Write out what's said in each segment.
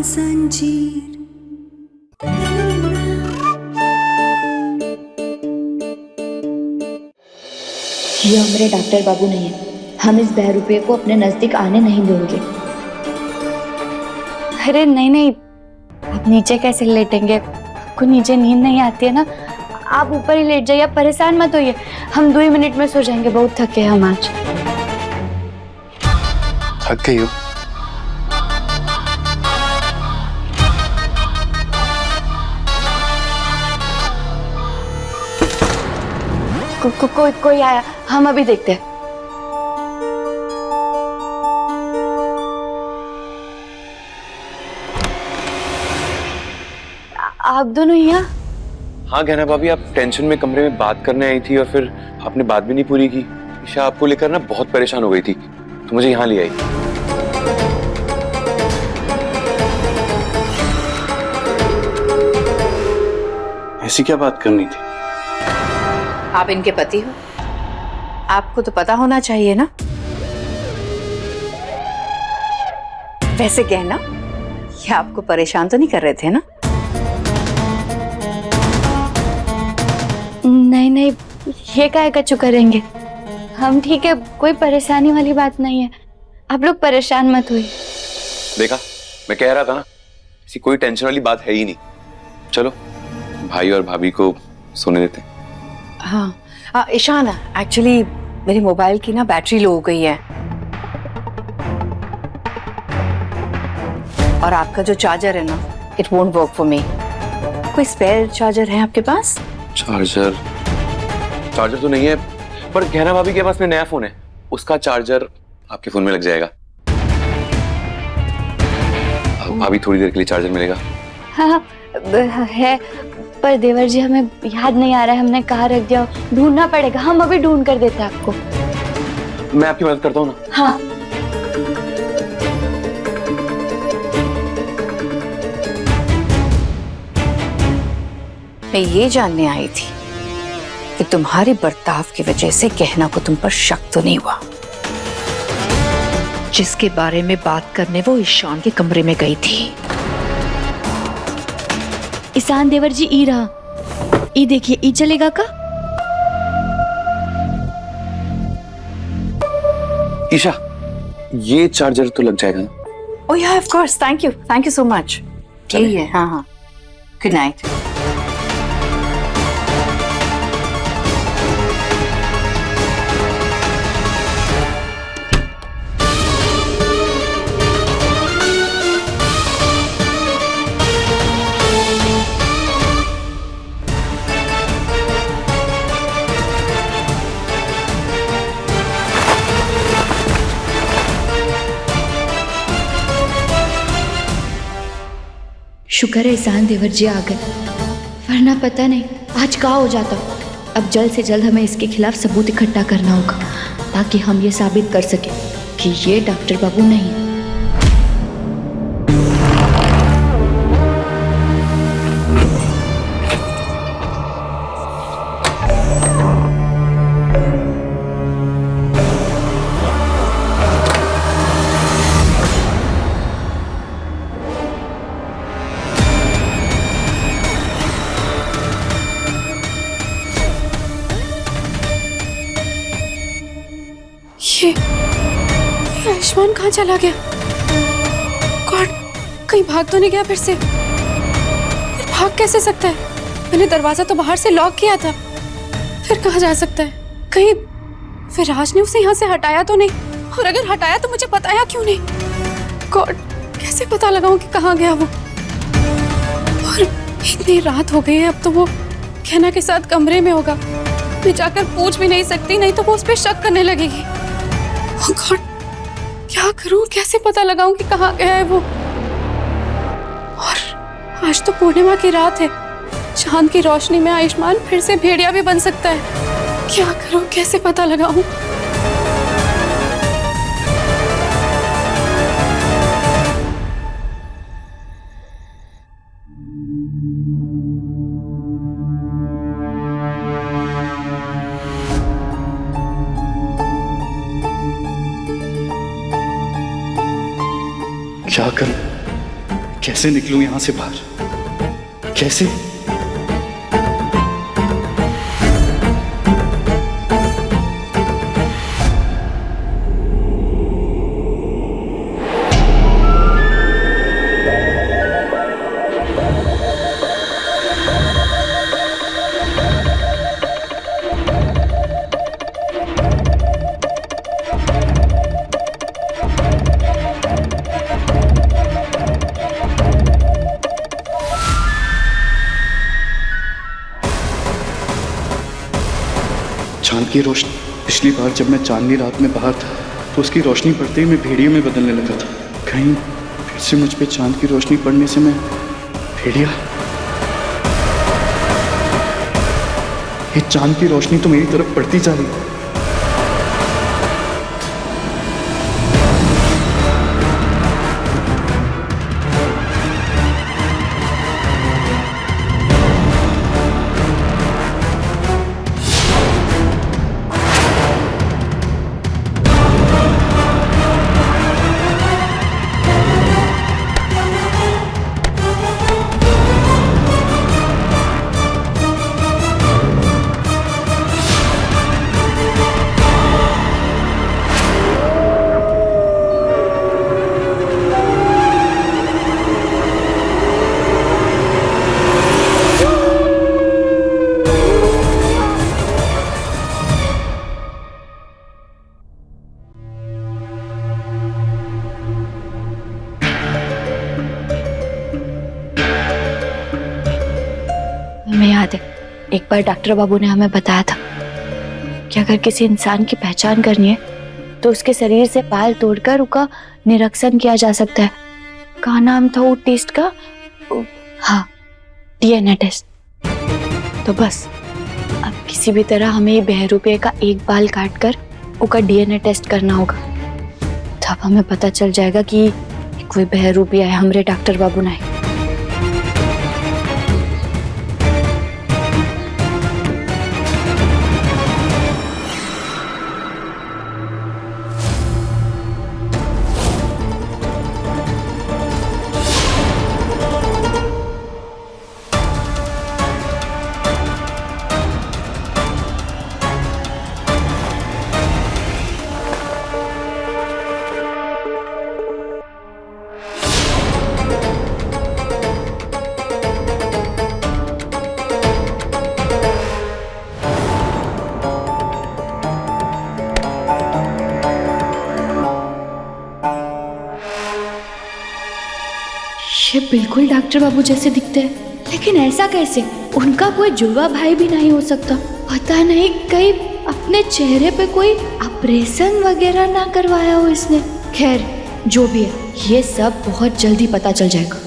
जंजीर। ये हमारे डॉक्टर बाबू नहीं है, हम इस बहरूपे को अपने नजदीक आने नहीं देंगे। अरे नहीं नहीं, आप नीचे कैसे लेटेंगे? आपको नीचे नींद नहीं आती है ना, आप ऊपर ही लेट जाइए, आप परेशान मत होइए, हम 2 ही मिनट में सो जाएंगे, बहुत थके हैं हम आज। थक गई हो? कोई आया, हम अभी देखते हैं। आप दोनों यहाँ? हाँ गहना भाभी, आप टेंशन में कमरे में बात करने आई थी और फिर आपने बात भी नहीं पूरी की। ईशा आपको लेकर ना बहुत परेशान हो गई थी, तो मुझे यहाँ ले आई। ऐसी क्या बात करनी थी? आप इनके पति हो, आपको तो पता होना चाहिए ना। वैसे कहना, ये आपको परेशान तो नहीं कर रहे थे ना? नहीं नहीं, ये काहे कचू करेंगे, हम ठीक है, कोई परेशानी वाली बात नहीं है, आप लोग परेशान मत हुई। देखा, मैं कह रहा था ना, ऐसी कोई टेंशन वाली बात है ही नहीं। चलो भाई और भाभी को सोने देते हैं। हाँ ईशान, एक्चुअली मेरे मोबाइल की ना बैटरी लो हो गई है, और आपका जो चार्जर है ना, it won't work for me. कोई स्पेयर चार्जर है आपके पास? चार्जर तो नहीं है, पर गहना भाभी के पास में नया फोन है, उसका चार्जर आपके फोन में लग जाएगा। भाभी थोड़ी देर के लिए चार्जर मिलेगा। हाँ है, पर देवर जी हमें याद नहीं आ रहा है, हमने कहाँ रख दिया, ढूंढना पड़ेगा, हम अभी ढूंढ कर देते हैं आपको। मैं आपकी मदद करता हूँ ना। हाँ मैं ये जानने आई थी कि तुम्हारे बर्ताव की वजह से गहना को तुम पर शक तो नहीं हुआ, जिसके बारे में बात करने वो ईशान के कमरे में गई थी। ईशान देवर जी ई रहा, ई देखिए, ई चलेगा का? ईशा, ये चार्जर तो लग जाएगा ना? ओह या, of course, thank you so much. यही है, हाँ, गुड नाइट। शुक्र है ईशान देवर जी आ गए, वरना पता नहीं आज क्या हो जाता। अब जल्द से जल्द हमें इसके खिलाफ सबूत इकट्ठा करना होगा, ताकि हम ये साबित कर सकें कि ये डॉक्टर बाबू नहीं है। ये आयुष्मान कहाँ चला गया? गॉड, कहीं भाग तो नहीं गया फिर से? फिर भाग कैसे सकता है? मैंने दरवाजा तो बाहर से लॉक किया था, फिर कहाँ जा सकता है? कहीं फिराज ने उसे यहाँ से हटाया तो नहीं? और अगर हटाया तो मुझे बताया क्यों नहीं? गॉड, कैसे पता लगाऊं कि कहाँ गया वो? और इतनी रात हो गई है, अब तो वो कहना के साथ कमरे में होगा, मैं जाकर पूछ भी नहीं सकती, नहीं तो वो उस पर शक करने लगेगी। Oh God, क्या करूं, कैसे पता लगाऊं कि कहाँ गया है वो? और आज तो पूर्णिमा की रात है, चांद की रोशनी में आयुष्मान फिर से भेड़िया भी बन सकता है। क्या करूं, कैसे पता लगाऊं? क्या करूं? कैसे निकलूं यहां से बाहर? कैसे? चांद की रोशनी, पिछली बार जब मैं चांदनी रात में बाहर था तो उसकी रोशनी पड़ते ही मैं भेड़िए में बदलने लगा था। कहीं फिर से मुझ पे चांद की रोशनी पड़ने से मैं भेड़िया? ये चांद की रोशनी तो मेरी तरफ पड़ती जा रही है। हमें याद है एक बार डॉक्टर बाबू ने हमें बताया था कि अगर किसी इंसान की पहचान करनी है तो उसके शरीर से बाल तोड़कर उसका निरीक्षण किया जा सकता है। क्या नाम था वो टेस्ट का? हाँ, डीएनए टेस्ट। तो बस अब किसी भी तरह हमें ये बहरूपे का एक बाल काट कर उसका डीएनए टेस्ट करना होगा। तब हमें पता चल जाएगा कि कोई बहरूपी है हमारे डॉक्टर बाबू ने। ये बिल्कुल डॉक्टर बाबू जैसे दिखते हैं, लेकिन ऐसा कैसे? उनका कोई जुड़वा भाई भी नहीं हो सकता। पता नहीं कहीं अपने चेहरे पे कोई ऑपरेशन वगैरह ना करवाया हो इसने। खैर जो भी है, ये सब बहुत जल्दी पता चल जाएगा।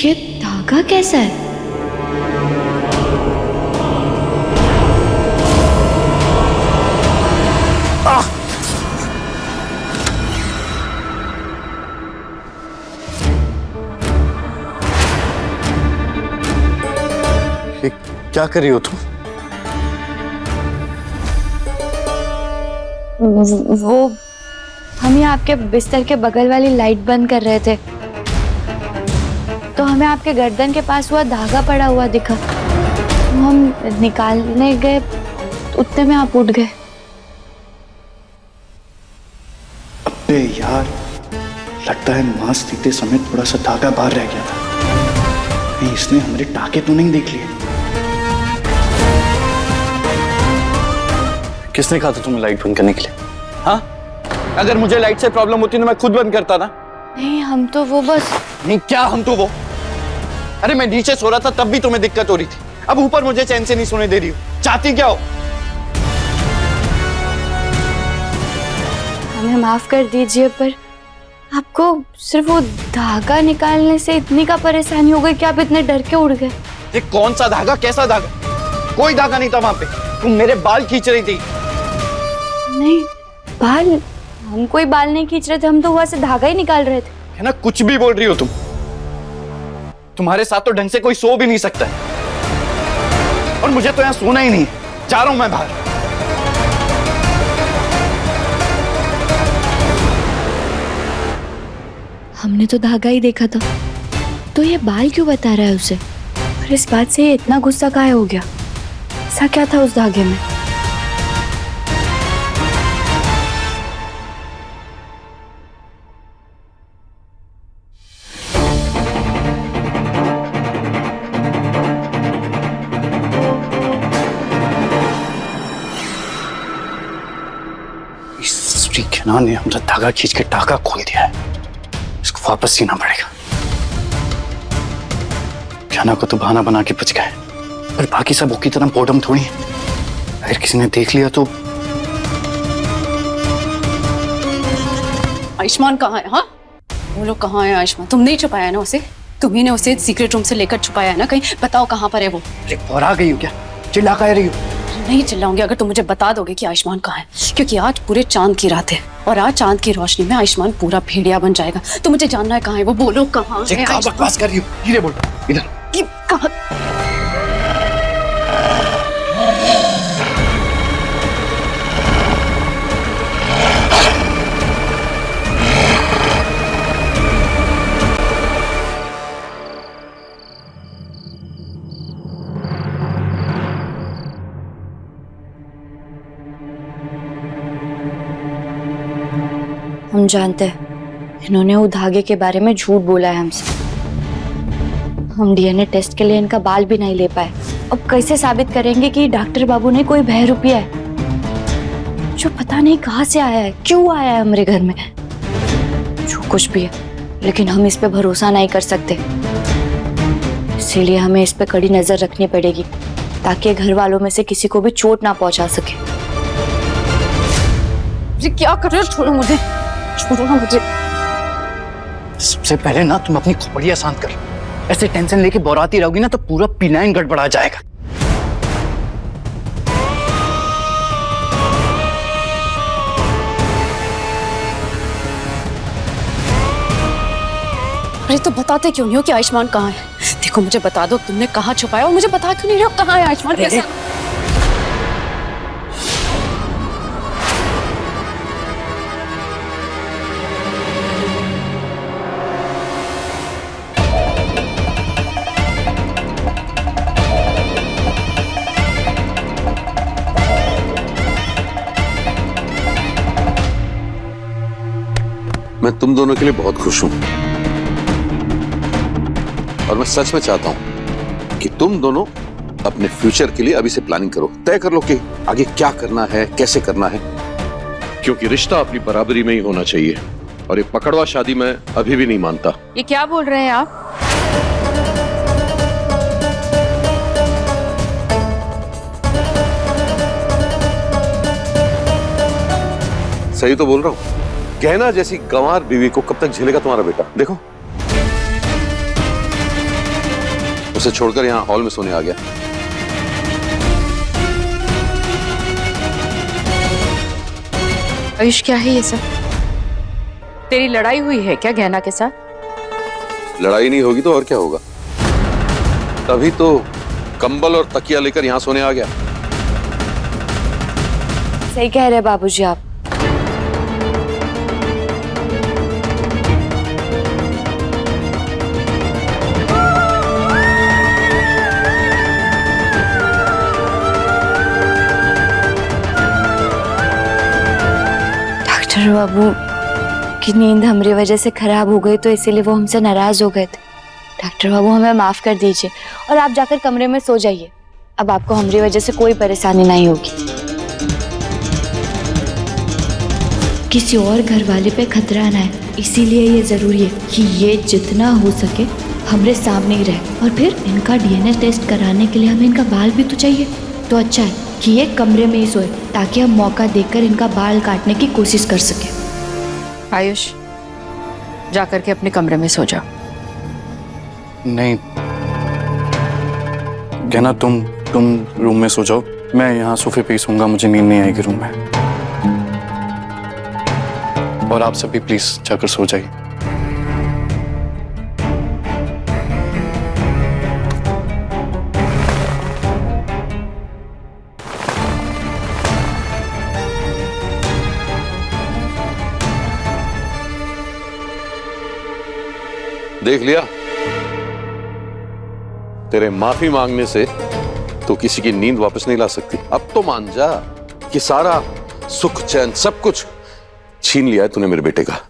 ये धागा कैसा है? ये क्या कर रही हो तुम? हम ही आपके बिस्तर के बगल वाली लाइट बंद कर रहे थे तो हमें आपके गर्दन के पास हुआ धागा पड़ा हुआ दिखा। हम निकालने गए तो उतने में आप उठ गए। अबे यार, लगता है मांस सीते समय थोड़ा सा धागा बाहर रह गया था। कहीं इसने हमारे टाके तो नहीं देख लिए? किसने कहा था तुम्हें लाइट बंद करने के लिए? हाँ, अगर मुझे लाइट से प्रॉब्लम होती तो मैं खुद बंद करता ना। नहीं, हम तो वो बस। नहीं, क्या हम तो वो? अरे मैं नीचे सो रहा था तब भी तुम्हें दिक्कत हो रही थी, अब ऊपर मुझे चैन से नहीं सोने दे रही हो। चाहती क्या हो? हमें माफ कर दीजिए, पर आपको सिर्फ वो धागा निकालने से इतनी का परेशानी हो गई कि आप इतने डर के उड़ गए। ये कौन सा धागा, कैसा धागा? कोई धागा नहीं था वहां पे। तुम मेरे बाल खींच रही थी। नहीं, बाल? हम कोई बाल नहीं खींच रहे थे, हम तो वहां से धागा ही निकाल रहे थे। है ना, कुछ भी बोल रही हो तुम। तुम्हारे साथ तो ढंग से कोई सो भी नहीं सकता है। और मुझे तो यहाँ सोना ही नहीं, जा रहा हूं मैं बाहर। हमने तो धागा ही देखा था, तो ये बाल क्यों बता रहा है उसे? और इस बात से ये इतना गुस्सा काहे हो गया? ऐसा क्या था उस धागे में? खिना ने हमारा धागा खींच के टाका खोल दिया है, इसको वापस सीना पड़ेगा। खिना को तो बहाना बना के बच गए, पर बाकी सब की तरह बोर्डम थोड़ी है। अगर किसी ने देख लिया तो। आयुष्मान कहाँ है? हाँ, वो लोग कहाँ है? आयुष्मान, तुम नहीं छुपाया ना उसे? तुम्ही ने उसे सीक्रेट रूम से लेकर छुपाया है ना कहीं? बताओ कहाँ पर है वो? अरे भौरा गई हो क्या? चिल्ला कर रही हो? नहीं चिल्लाऊंगी अगर तुम मुझे बता दोगे कि आयुष्मान कहाँ है, क्योंकि आज पूरे चांद की रात है और आज चांद की रोशनी में आयुष्मान पूरा भेड़िया बन जाएगा। तो मुझे जानना है कहाँ है वो। बोलो कहाँ है? क्या बकवास कर रही हो? धीरे बोल, इधर। कहाँ? हम जानते हैं इन्होंने वो धागे के बारे में झूठ बोला है हमसे। हम डीएनए टेस्ट के लिए इनका बाल भी नहीं ले पाए। अब कैसे साबित करेंगे कि डॉक्टर बाबू ने कोई बहरूपिया है जो पता नहीं कहाँ से आया है, क्यों आया है हमारे घर में? जो कुछ भी है, लेकिन हम इस पे भरोसा नहीं कर सकते। इसीलिए हमें इस पे कड़ी नजर रखनी पड़ेगी ताकि घर वालों में से किसी को भी चोट ना पहुंचा सके। क्या कर रहे हो? छोड़ो मुझे, छोड़ो ना मुझे। सबसे पहले ना तुम अपनी खोपड़ियां शांत कर। ऐसे टेंशन लेके बोराती रहोगी ना तो पूरा पिनाइन गड़बड़ा जाएगा। अरे तो बताते क्यों नहीं हो कि आयुष्मान कहाँ है? देखो मुझे बता दो, तुमने कहाँ छुपाया और मुझे बता क्यों नहीं रहे हो कहाँ है आयुष्मान? कैसे? मैं तुम दोनों के लिए बहुत खुश हूं और मैं सच में चाहता हूं कि तुम दोनों अपने फ्यूचर के लिए अभी से प्लानिंग करो, तय कर लो कि आगे क्या करना है, कैसे करना है, क्योंकि रिश्ता अपनी बराबरी में ही होना चाहिए और ये पकड़वा शादी मैं अभी भी नहीं मानता। ये क्या बोल रहे हैं आप? सही तो बोल रहा हूं। गहना जैसी गंवार बीवी को कब तक झेलेगा तुम्हारा बेटा? देखो, उसे छोड़कर यहां हॉल में सोने आ गया। आयुष, क्या है ये सब? तेरी लड़ाई हुई है क्या गहना के साथ? लड़ाई नहीं होगी तो और क्या होगा? तभी तो कंबल और तकिया लेकर यहां सोने आ गया। सही कह रहे बाबूजी आप। डॉक्टर बाबू की नींद हमारी वजह से खराब हो गई तो इसीलिए वो हमसे नाराज हो गए थे। डॉक्टर बाबू हमें माफ कर दीजिए और आप जाकर कमरे में सो जाइए। अब आपको हमारी वजह से कोई परेशानी नहीं होगी। किसी और घर वाले पे खतरा ना है, इसीलिए ये जरूरी है कि ये जितना हो सके हमरे सामने ही रहे। और फिर इनका डीएनए टेस्ट कराने के लिए हमें इनका बाल भी तो चाहिए। तो अच्छा है कि ये कमरे में ही सोए ताकि हम मौका देखकर इनका बाल काटने की कोशिश कर सके। आयुष, जाकर के अपने कमरे में सो जाओ। नहीं गहना, तुम रूम में सो जाओ, मैं यहाँ सोफे पे ही सोऊंगा, मुझे नींद नहीं आएगी रूम में। और आप सभी प्लीज जाकर सो जाइए। देख लिया, तेरे माफी मांगने से तो किसी की नींद वापस नहीं ला सकती। अब तो मान जा कि सारा सुख चैन सब कुछ छीन लिया है तूने मेरे बेटे का।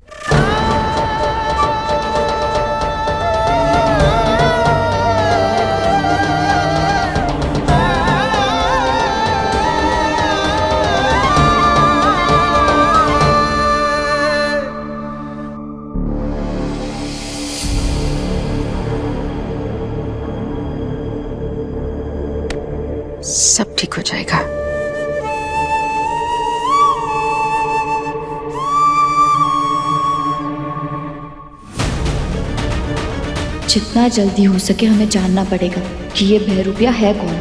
सब ठीक हो जाएगा। जितना जल्दी हो सके हमें जानना पड़ेगा कि ये बहरूपिया है कौन।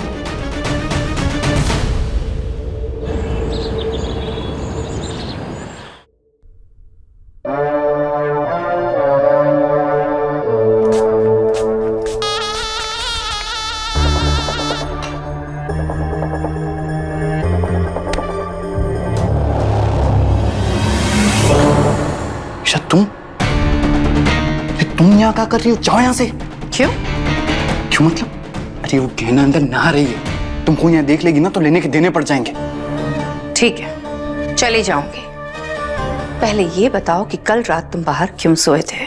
तुम यहाँ क्या कर रही हो? जाओ यहाँ से। क्यों? क्यों मतलब? अरे वो गहना अंदर नहा रही है, तुमको यहाँ देख लेगी ना तो लेने के देने पड़ जाएंगे। ठीक है, चली जाऊंगी। पहले ये बताओ कि कल रात तुम बाहर क्यों सोए थे?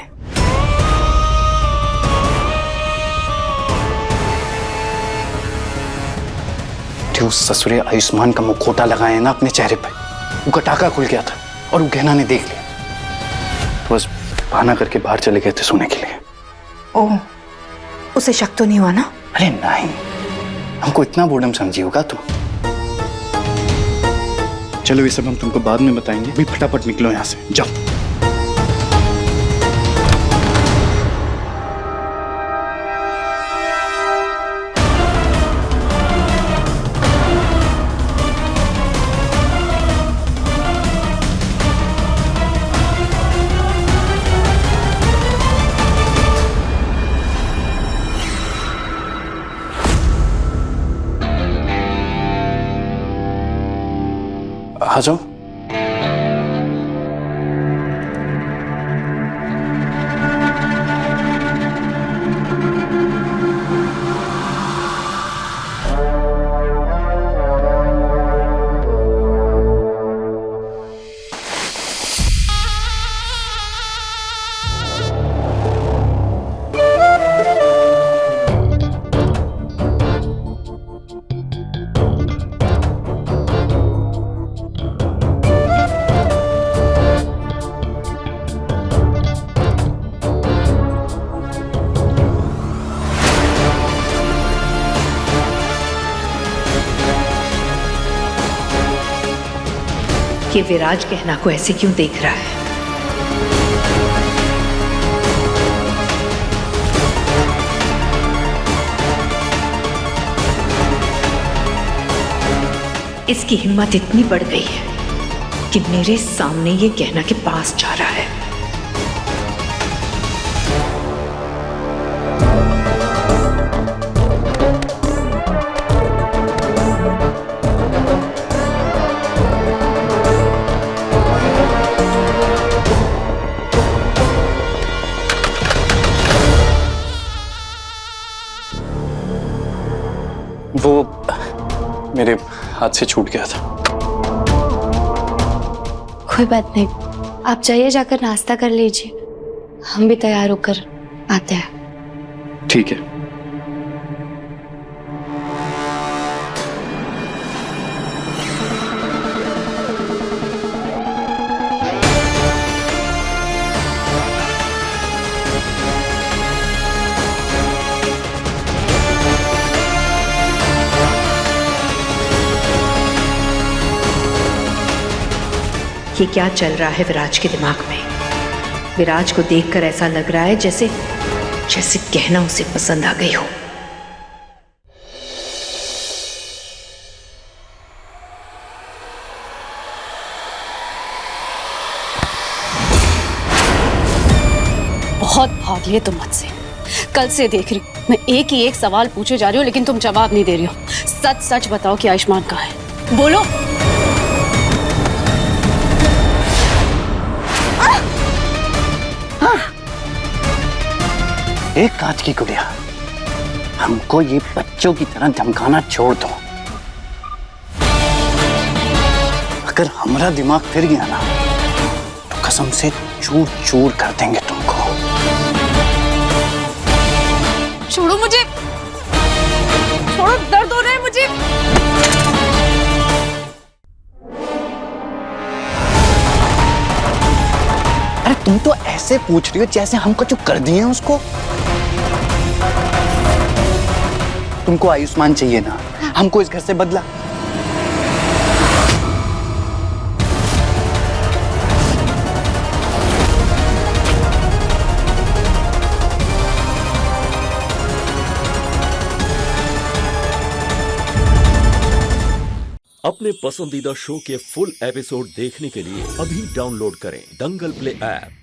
उस ससुरे आयुष्मान का मुखौटा लगाया है ना अपने चेहरे पे, वो टाका खुल गया था और वो गहना ने देख लिया, तो बस बहाना करके बाहर चले गए थे सोने के लिए। ओह, उसे शक तो नहीं हुआ ना? अरे नहीं, हमको इतना बोर्डम समझी होगा तू। चलो ये सब हम तुमको बाद में बताएंगे, भी फटाफट निकलो यहाँ से, जाओ। आ जाओ। ये विराज गहना को ऐसे क्यों देख रहा है? इसकी हिम्मत इतनी बढ़ गई है कि मेरे सामने ये गहना के पास जा रहा है। वो मेरे हाथ से छूट गया था। कोई बात नहीं, आप जाइए, जाकर नाश्ता कर लीजिए, हम भी तैयार होकर आते हैं। ठीक है। ये क्या चल रहा है विराज के दिमाग में? विराज को देखकर ऐसा लग रहा है जैसे जैसे कहना उसे पसंद आ गई हो। बहुत भाग लिए तुम मुझसे। कल से देख रही हूं मैं एक ही एक सवाल पूछे जा रही हूँ, लेकिन तुम जवाब नहीं दे रही हो। सच सच बताओ कि आयुष्मान कहाँ है, बोलो। एक कांच की गुड़िया, हमको ये बच्चों की तरह धमकाना छोड़ दो। अगर हमारा दिमाग फिर गया ना तो कसम से चूर चूर कर देंगे तुमको। छोड़ो मुझे, छोड़ो, दर्द हो रहा है मुझे। अरे तुम तो ऐसे पूछ रही हो जैसे हम कुछ कर दिए हैं उसको। तुमको आयुष्मान चाहिए ना, हमको इस घर से बदला। अपने पसंदीदा शो के फुल एपिसोड देखने के लिए अभी डाउनलोड करें दंगल प्ले ऐप।